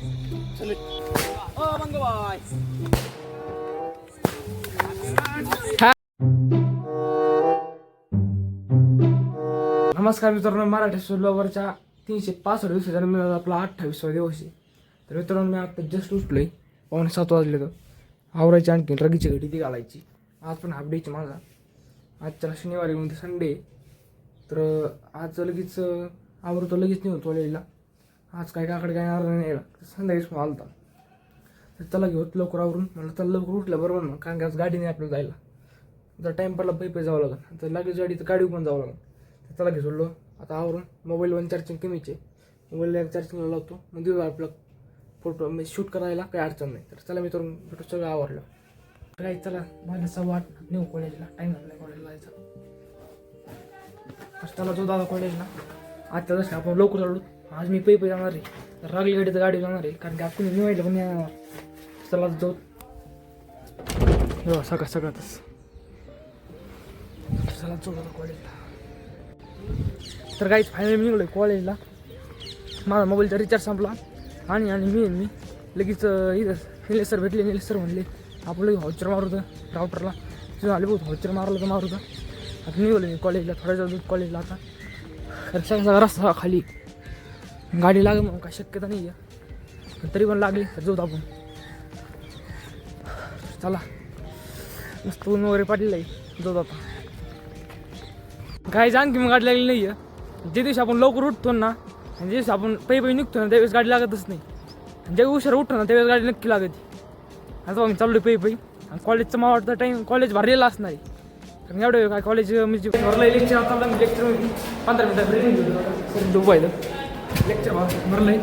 नमस्कार मित्रांनो, मराठी ब्लॉगरच्या 365 दिवसाच्या जन्मदिनाचा आपला 28वा दिवस आहे. तर मित्रांनो, मी आता जस्ट उठलोय. 6:45 वाजले. तर आवरायची आणखी रगीची घडी ती घालायची. आज पण हाफ डेची माझा. आजच्याला शनिवारी म्हणजे संडे. तर आज लगेच आवरतो, लगेच नाही होतो कॉलेजला. आज काय काकडे काय येणार नाही. संध्याकाळीच फोन आलता. तर त्याला घेऊत लवकर आवरून म्हणलं त्याला लवकर उठलं बरोबर ना, कारण की आज गाडी नाही आपल्याला जायला. जर टाईम पडला पै जावं लागेल. तर लगेच गाडी तर गाडी पण जावं लागेल. तर त्याला घेऊन आता आवरून मोबाईलवर चार्जिंग कमीचे, मोबाईलला चार्जिंगला लावतो. मग देऊ आपलं फोटो मी शूट करायला काही अडचण नाही. तर चला मित्रांनो, फोटो सगळं आवरलं. काय चला माझ्या 8:15 नेऊ कॉलेजला. टाईम झाला कॉलेजला जायचा. त्याला जो दादा कॉलेजला आता जसं आपण लवकर चाललो. आज मी पै जाणार आहे. तर रागली गाडी तर गाडी जाणार आहे, कारण की आपण निवायला पण येणार. चला जाऊ सकाळच चला जाऊ कॉलेजला. तर काहीच फायनल मी निघलो कॉलेजला. माझा मोबाईलचा रिचार्ज संपला आणि मी लगेच इथं निलेश सर भेटले. निलेश सर म्हणले आपण लगेच हॉचर मारू होतं राऊटरला. तिथं आले बहुत हॉचर मारलं तर मारू होतं. आता निघालो मी कॉलेजला. थोड्या जाऊ कॉलेजला आता. कारण सगळा रस्ता खाली गाडी लागेल मग काय शक्यता नाही आहे. तरी पण लागली तर जाऊ आपण. चला मस्त ऊन वगैरे पाडलेलं आहे. जाऊ आता काय जाण की मग गाडी लागली नाही आहे. जे दिवशी आपण लवकर उठतो ना आणि जे दिवशी आपण पै निघतो ना त्यावेळेस गाडी लागतच नाही. आणि ज्या उशिरा उठतो ना त्यावेळेस गाडी नक्की लागते. आता मी चाललो पै आणि कॉलेजचं मला वाटतं टाईम कॉलेज भरलेलं असणार आहे. कारण एवढं काय कॉलेज म्हणजे भरलं लेक्चर. आता मी लेक्चरमध्ये 15 मिनिटात ब्रेक घेतो. दुपायला लेक्चर भरलं आहे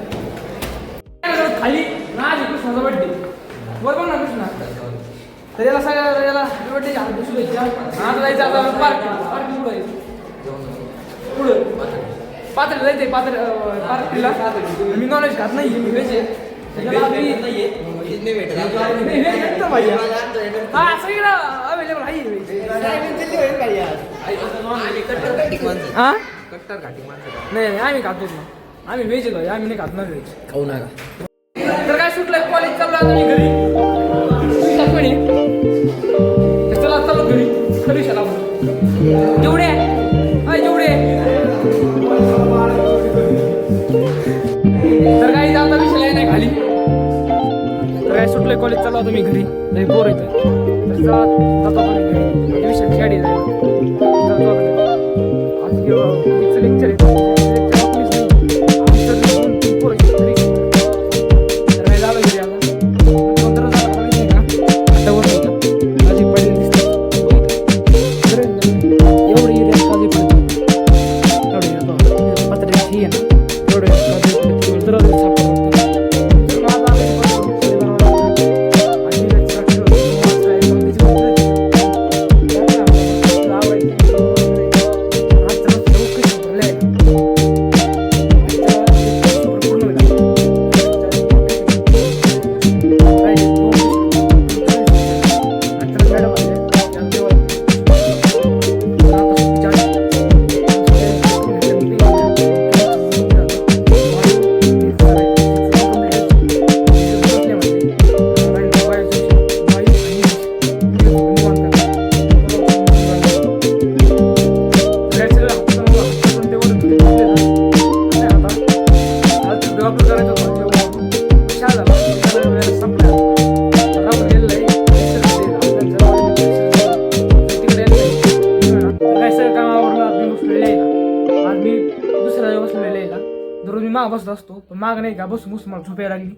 खाली ना. कृष्णाचा बड्डे बरोबर ना कृष्णा. तर याला सगळ्या याला बड्डे आता जायचं. आता पार्किंग पुढं पात्र जायचंय. पार्टीला मी नॉलेज खात नाही. मी व्हेज आहे. हा सगळीकडं अवेलेबल आहे. नाही आम्ही खातोच ना. आम्ही व्हेज आहे. आम्ही नाही खात ना व्हेज. खाऊ नका. तर काय सुटलं कॉलेज चालू आता मी घरी. चला चालू घरी. खरी शाला जेवढे जेवढे. तर काही आता विषय नाही खाली. तर काय सुटलंय कॉलेज चालू आता मी घरी. नाही बोर येतं. तर चला जातो घरी. विषयाची गाडी जायला आज लेक्चर आहे. दररोज मी माग बसत असतो. पण माग नाही का बसून मला झोप यायला लागली.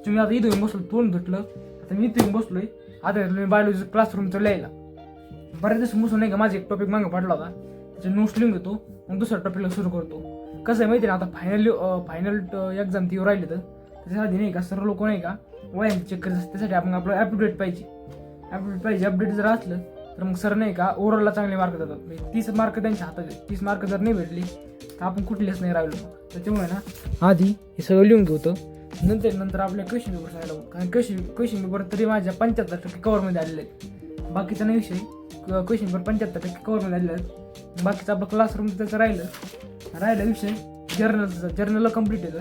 तुम्ही आता इथं येऊन बसलो. तोंड धुतलं. आता मी इथं येऊन बसलोय. आता मी बायोलॉजी क्लासरूमचं लिहायला. बऱ्याच दिवस बसून नाही का माझा एक टॉपिक मागे पडला होता. त्याचे नोट्स लिहून घेतो. मग दुसऱ्या टॉपिकला सुरू करतो. कसं आहे माहिती आहे ना, आता फायनल एक्झाम ती राहिली. तर त्याच्यासाठी नाही का सर्व लोक नाही का वया चेक करत असते. त्यासाठी आपण आपलं ॲप्टिट्यूड पाहिजे. अपडेट जर असलं तर मग सर नाही का ओव्हरऑलला चांगले मार्क देतात. 30 मार्क त्यांच्या हातात आहेत. 30 मार्क जर नाही भेटली तर आपण कुठलेच नाही राहिलो. त्याच्यामुळे ना आधी हे सगळं लिहून घेतो. नंतर आपल्या क्वेश्चन पेपर सांगायला. कारण क्वेश्चन पेपर तरी माझ्या 75% कव्हरमध्ये आलेले आहेत. बाकीचा नाही विषय. क्वेश्चन पेपर 75% कव्हरमध्ये आलेले आहेत. बाकीचं आपलं क्लासरूम त्याचं राहिलं विषय जर्नलला कम्प्लीट येतं.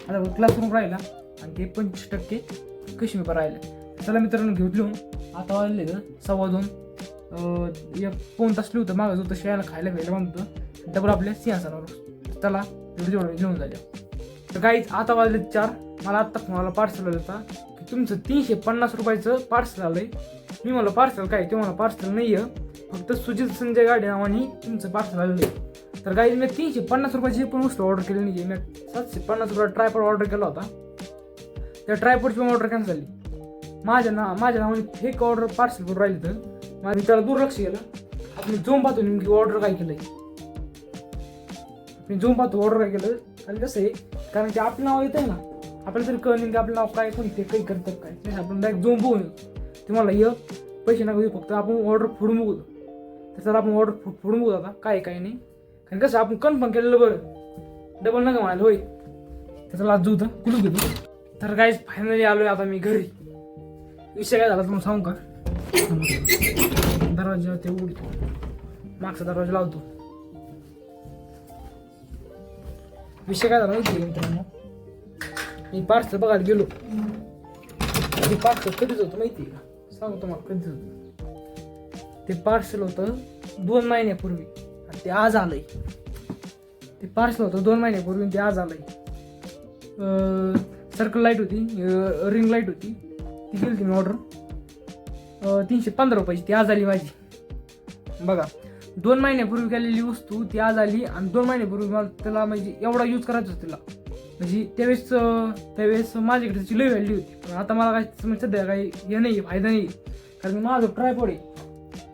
आता क्लासरूम राहिला. आणि ते 25% कश्मीर राहिलं. चला मित्रांनो घेऊ लिहून. आता वाजले तर 2:15 एक पाऊण तास लिहू तर मागं होतं शेळ्याला खायला म्हणतो डबल आपल्या सिंहासनावर. चला तेवढं लिहून झालं. तर काहीच आता वाजले 4. मला आत्ता फोनाला पार्सल आलं होता की तुमचं 350 रुपयाचं पार्सल आलंय. मी मला पार्सल काय ते मला पार्सल नाही आहे, फक्त सुजित संजय गाडे नावाने तुमचं पार्सल आलेलं आहे. तर काही मी 350 रुपयाची पण वस्तू ऑर्डर केली नाही. मी 750 रुपयाचा ट्रायपॉड ऑर्डर केला होता. त्या ट्रायपॉडची पण ऑर्डर कॅन्सल झाली. माझ्या नावाने फेक ऑर्डर पार्सल करून राहिली. तर मी त्याला दुर्लक्ष केलं. आपण झोम पाहतो नेमकी ऑर्डर काय केलंय. मी झोम पाहतो ऑर्डर काय केलं. आणि कसं आहे, कारण की आपलं नाव येत आहे ना, आपल्याला तरी कळलं की आपलं नाव काय कोणी ते काही करतात काय. आपण डायरेक्ट झोम बघून तुम्हाला ये पैसे नका देऊ, फक्त आपण ऑर्डर फोडून बघू. तर आपण ऑर्डर फोडून बघू आता काय काय नाही. कारण कसं आपण कन्फर्म केलेलं बरं, डबल नका म्हणायला होय. त्याचा आज होतं कुलू घेतो. तर काय फायनली आलोय आता मी घरी. विषय काय झाला तुम्हाला सांगू का. दरवाजा ते उडतो, मागचा दरवाजा लावतो. विषय काय झाला माहिती मित्रांनो, मी पार्सल बघायला गेलो. ते पार्सल कधीच होतं माहिती का, सांगू तुम्हाला कधीच होतं. ते पार्सल होतं 2 महिन्यापूर्वी आणि ते आज आलंय. ते पार्सल होतं 2 महिन्यापूर्वी ते आज आलंय. सर्कल लाईट होती, रिंग लाईट होती, ती केली होती मी ऑर्डर 315 रुपयाची. ती आज आली माझी. बघा 2 महिन्यापूर्वी केलेली वस्तू ती आज आली. आणि 2 महिन्यापूर्वी मला त्याला म्हणजे एवढा यूज करायचा होता तिला. म्हणजे त्यावेळेस माझ्याकडे त्याची लई व्हॅल्यू होती. पण आता मला काय सध्या काही हे नाही, फायदा नाही. कारण माझा ट्रायपॉड आहे,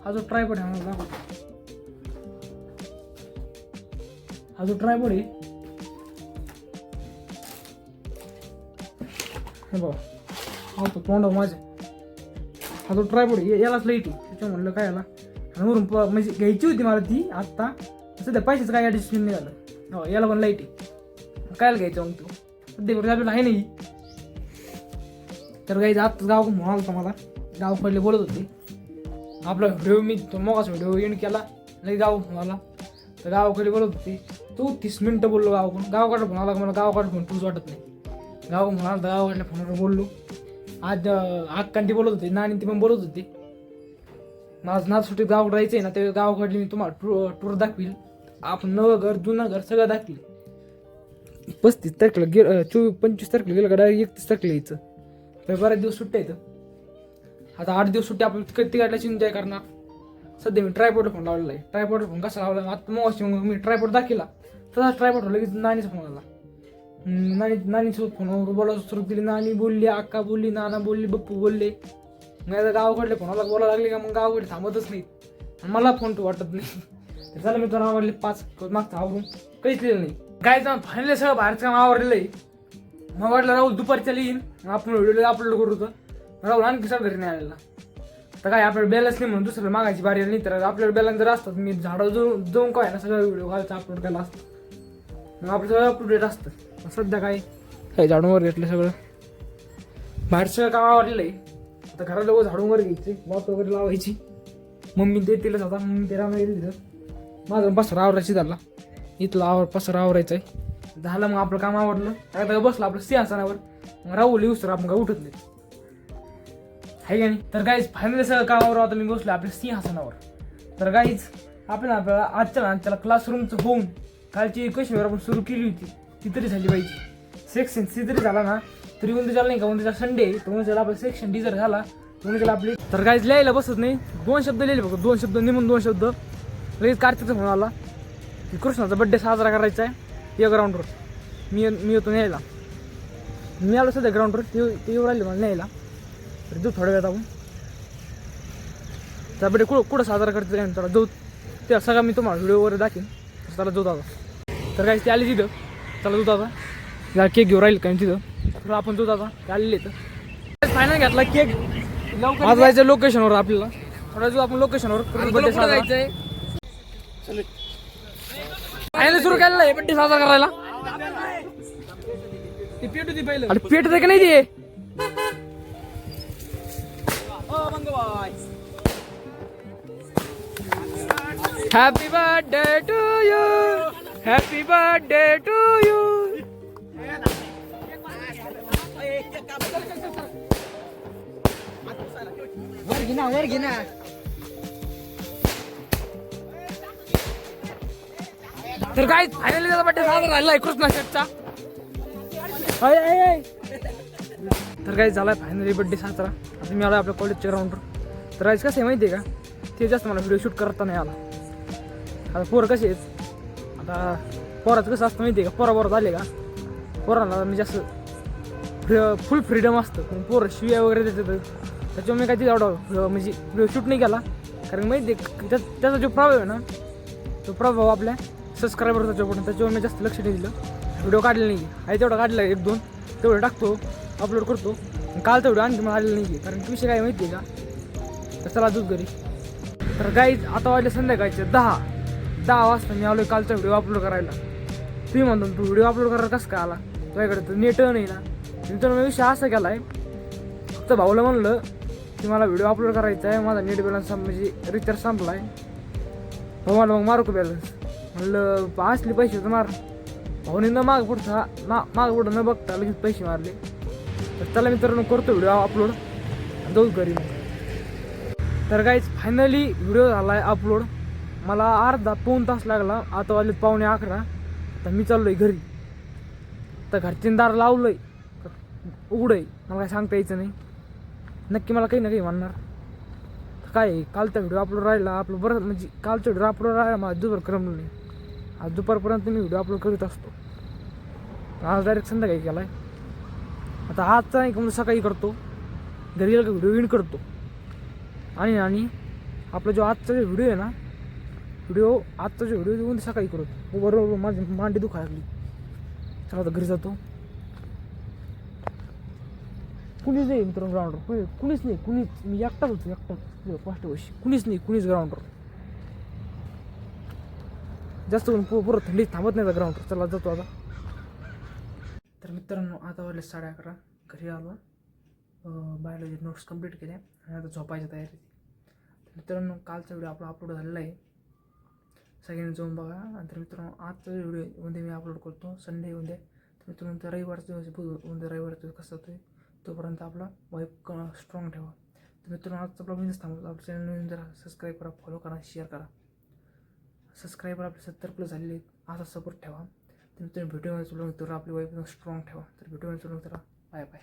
हा जो ट्रायपॉड आहे मला दाखवतो. हा जो ट्रायपॉड आहे हे बघा, हा तो तोंडा माझ्या. हा जो ट्रायपॉड आहे यालाच लाईट आहे. त्याच्या म्हणलं काय याला आणि वरून म्हणजे घ्यायची होती मला ती आत्ता. सध्या पैशाचं काय ॲडजस्टमेंट नाही झालं. हो याला पण लाईट आहे. कायला घ्यायचं मग तो सध्या आपल्याला आहे नाही. तर काही आत्ताच गाव म्हणाल होता मला, गावकडले बोलत होते. आपला व्हिडिओ मी तो मोगाचा व्हिडिओ एंड केला लई गाव मला. तर गावाकडे बोलत होते 30 मिनिटं बोललो. गावाकडे फोन आला मला, गावाकडे फोन तूच वाटत नाही. गाव म्हणाल तर गावाकडल्या फोनवर बोललो. आज आक्कांटी बोलत होते, नानी ती पण बोलत होते. माझं नाच सुट्टीत गावाकडे राहायचं आहे ना, ते गावाकडली मी तुम्हाला टूर दाखवील. आपण नवं घर जुनं घर सगळं दाखवील. 35 तारखेला 25 तारखेला गेलं का डायरेक्ट 31 तारखेला यायचं. तर बऱ्याच दिवस सुट्ट्या येतं. आता 8 दिवस सुट्टी आपण ती गाडल्याची एन्जॉय करणार. सध्या मी ट्रायपॉड फोन लावलेला आहे. ट्रायपॉड फोन कसा लावला आता मग मी ट्रायपॉड दाखवला तसाच ट्रायपॉड लगेच नानीचा फोन आला. नानीसोबत फोनवर बोलायला सुरू केली. नानी बोलली, अक्का बोलली, नाना बोलली, बप्पू बोलले. मग आता गावाकडले फोनाला बोलायला लागले का मग गावाकडे थांबतच नाहीत. आणि मला फोन तो वाटत नाही. तर चला मी तर आवडले 5 मागचं आवरून काहीच लिहिलं नाही. काय तर फायनली सगळं बाहेरचं काम आवडलेलं आहे. मग वाटलं राहुल दुपारच्या येईन आपण व्हिडिओ अपलोड करू होतं. राहुल आणखी सगळं घरी नाही आलेला. तर काय आपल्याला बॅलन्स नाही म्हणून दुसरं मागायची बारी नाही. तर आपल्याला बॅलन्स जर असतात मी झाडं जाऊन काय ना सगळं व्हिडिओ घालायचं अपलोड केला असतं. मग आपलं सगळं अपडेट असतं. सध्या काय झाडूंवर घेतलं सगळं. बाहेर सगळं काम आवडलेलं आहे. आता घरात लोक झाडून वगैरे घ्यायचे, वाट वगैरे लावायची. मम्मी ते तिलाच आता मम्मी ते रामायला दिलं. माझं पसरा आवरायची झाला. इथला पसरा आवरायचा आहे. झालं मग आपलं काम आवडलं. आता बसलं आपलं सिंहासनावर. मग राहुल येऊस तर आपण काय उठत नाही आहे का नाही. तर गाईज फायनली सगळं कामावर आता मी बसलो आपल्या सिंहासनावर. तर गाईज आपल्याला आजच्या क्लासरूमचं होऊन कालची कश्मीर आपण सुरू केली होती ती तरी झाली पाहिजे. सेक्शन सी जरी झाला ना तरी उद्या झाला नाही का, उद्याचा संडे तर उद्याला आपला सेक्शन डी जर झाला तर उद्याला आपली. तर गाईज लिहायला बसत नाही. 2 शब्द लिहिले बघा, 2 शब्द निमून 2 शब्द. लगेच कार्तिकचा फोन आला की कृष्णाचा बड्डे साजरा करायचा आहे या ग्राउंडवर. मी येतो न्यायला. मी आलो सध्या ग्राउंडवर, ते येऊ राहिले मला न्यायला. तर जाऊ थोड्या वेळात आपण त्या बड्डे कुठं साजरा करतो त्याला जाऊ. त्या सगळं मी तुम्हाला व्हिडिओ वगैरे दाखवेन. त्याला जाऊ दादा. तर काही ते आली तिथं. त्याला जाऊ दादा जरा केक घेऊन राहील कारण तिथं. तर आपण जाऊ दादा ते आलेले तर फायनल घेतला केक. आज जायचं लोकेशनवर आपल्याला. थोडा जाऊ आपण लोकेशनवर बड्डे साजरा जायचंय. फायनल सुरू केलेला आहे बड्डे साजरा करायला. ते पेट होती पहिलं आणि पेट आहे का नाही ते. Happy birthday to you. Happy birthday to you. वर घे ना. तर काय फायनली त्याचा बड्डे साजरा झालेला आहे कृष्णा शेटचा. तर काय झाला फायनली बड्डे साजरा. आता मी आला आपल्या कॉलेजच्या ग्राउंडवर. तर आज कसं आहे माहिती आहे का, ते जास्त मला व्हिडिओ शूट करता नाही आला. आता पोरं कसे आहेत, आता पोराचं कसं असतं माहिती आहे का, पोराबरोबर आले का पोरांना मी जास्त फुल फ्रीडम असतं. पण पोरं शिव्या वगैरे देतात, त्याच्यामुळे मी काय ते एवढं म्हणजे व्हिडिओ शूट नाही केला. कारण माहिती आहे त्याचा जो प्रभाव आहे ना, तो प्रभाव आपल्या सबस्क्रायबरचा त्याच्यावर मी जास्त लक्ष नाही दिलं. व्हिडिओ काढले नाही आहे, तेवढं काढलं 1-2 तेवढं टाकतो, अपलोड करतो. काल तर व्हिडिओ आणखी मला आलेलं नाही आहे. कारण विषय काय माहिती आहे का, तर चला दूध घरी. तर गाईज आता वाजले संध्याकाळचे 10 वाजता मी आलो कालचा व्हिडिओ अपलोड करायला. तुम्ही म्हणतो तू व्हिडिओ अपलोड करायला कसं काय आला, तुझ्याकडे तर नेट नाही ना. नंतर मी विषय असा केला आहे, फक्त भाऊला म्हणलं की मला व्हिडिओ अपलोड करायचा आहे, माझा नेट बॅलन्स म्हणजे रिचार्ज संपला आहे, भाऊ मला मग मारू का बॅलन्स. म्हणलं असले पैसे तर मार. भाऊने न माग पुढं न बघता लगेच पैसे मारले. तर त्याला मित्रांनो करतो व्हिडिओ अपलोड, जाऊ घरी. तर काहीच फायनली व्हिडिओ झाला आहे अपलोड. मला अर्धा-पाऊण तास लागला. आता वाजले 11:45. तर मी चाललो आहे घरी. तर घरचे दार लावलं आहे उघडं आहे, मला काय सांगता यायचं नाही. नक्की मला काही ना काही म्हणणार. काय आहे, कालचा व्हिडिओ अपलोड राहिला आपलं बरं, म्हणजे कालचा व्हिडिओ अपलोड राहिला मला दुपार करमलं नाही. आज दुपारपर्यंत मी व्हिडिओ अपलोड करीत असतो. आज डायरेक्ट संध्याकाळी केला आहे. आता आजचा नाही का म्हणजे सकाळी करतो, घरी गेला का व्हिडिओ एंड करतो. आणि आपला जो आजचा जो व्हिडिओ आहे ना, आजचा जो व्हिडिओ देऊन सकाळी करतो. बरोबर माझी मांडी दुखायला लागली. चला आता घरी जातो. कुणीच नाही मित्रांनो ग्राउंडवर, कुणीच नाही. मी एकटाच होतो, पाच वर्षी कुणीच ग्राउंडवर. जास्त करून पुरं थंडीत थांबत नाही ग्राउंडवर. चला जातो आता. तर मित्रांनो आता वाजले 11:30. घरी आलो, बायोलॉजी नोट्स कंप्लीट केल्या आणि आता झोपायची तयारी. मित्रांनो कालचा व्हिडिओ आपला अपलोड झालेला आहे, सगळ्यांनी जाऊन बघा. नंतर मित्रांनो आजचा व्हिडिओ उद्या मी अपलोड करतो, संडे उद्या. तर मित्रांनो रविवारचा दिवस, उद्या रविवारचा कसं होतोय तोपर्यंत आपला वाईफ स्ट्रॉंग ठेवा. तर मित्रांनो आजचा ब्लॉग मी थांबतो. आपल्या चॅनल नवीन जरा सबस्क्राईब करा, फॉलो करा, शेअर करा. सबस्क्रायबर आपले 70+ झालेले आहेत, असा सपोर्ट ठेवा. तर मित्रांनो व्हिडिओमध्ये चलून तर आपली वाईफ स्ट्रॉंग ठेवा. तर व्हिडिओमध्ये चलून तर बाय बाय.